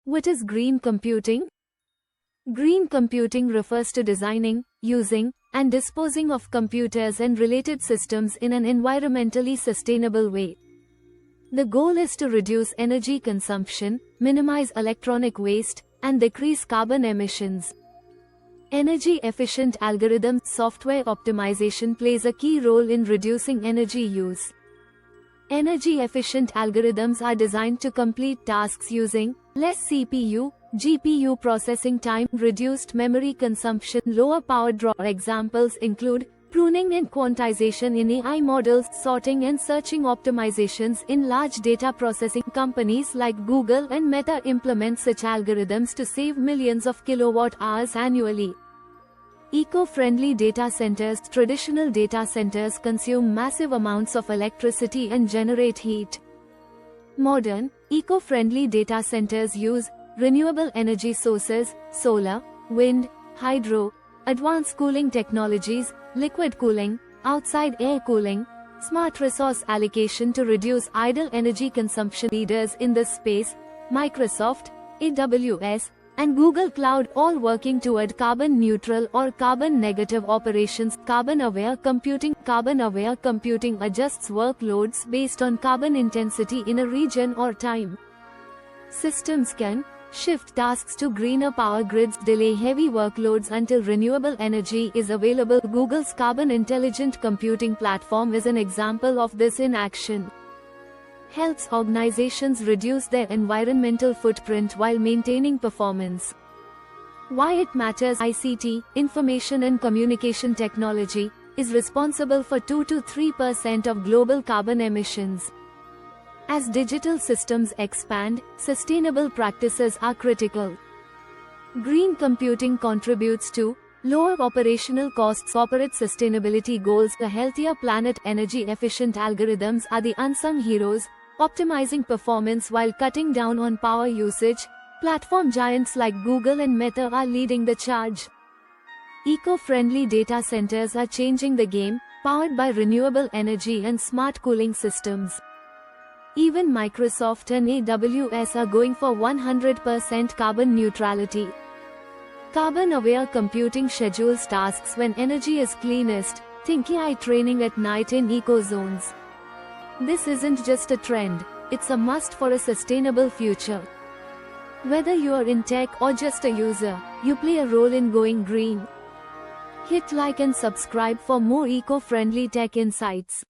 What is green computing? Green computing refers to designing, using, and disposing of computers and related systems in an environmentally sustainable way. The goal is to reduce energy consumption, minimize electronic waste, and decrease carbon emissions. Energy-efficient algorithms software optimization plays a key role in reducing energy use. Energy-efficient algorithms are designed to complete tasks using less CPU, GPU processing time, reduced memory consumption, lower power draw. Examples include pruning and quantization in AI models, sorting and searching optimizations in large data processing. Companies like Google and Meta implement such algorithms to save millions of kilowatt-hours annually. Eco-friendly data centers. Traditional data centers consume massive amounts of electricity and generate heat. Modern, eco-friendly data centers use renewable energy sources, solar, wind, hydro, advanced cooling technologies, liquid cooling, outside air cooling, smart resource allocation to reduce idle energy consumption. Leaders in this space, Microsoft, AWS, and Google Cloud, all working toward carbon neutral or carbon negative operations. Carbon-aware computing. Carbon-aware computing adjusts workloads based on carbon intensity in a region or time. Systems can shift tasks to greener power grids, delay heavy workloads until renewable energy is available. Google's Carbon Intelligent Computing platform is an example of this in action. Helps organizations reduce their environmental footprint while maintaining performance. Why it matters. ICT, information and communication technology, is responsible for 2 to 3% of global carbon emissions. As digital systems expand, sustainable practices are critical. Green computing contributes to lower operational costs, corporate sustainability goals, a healthier planet. Energy-efficient algorithms are the unsung heroes, optimizing performance while cutting down on power usage. Platform giants like Google and Meta are leading the charge. Eco-friendly data centers are changing the game, powered by renewable energy and smart cooling systems. Even Microsoft and AWS are going for 100% carbon neutrality. Carbon-aware computing schedules tasks when energy is cleanest. Think AI training at night in eco zones. This isn't just a trend, it's a must for a sustainable future. Whether you are in tech or just a user, you play a role in going green. Hit like and subscribe for more eco-friendly tech insights.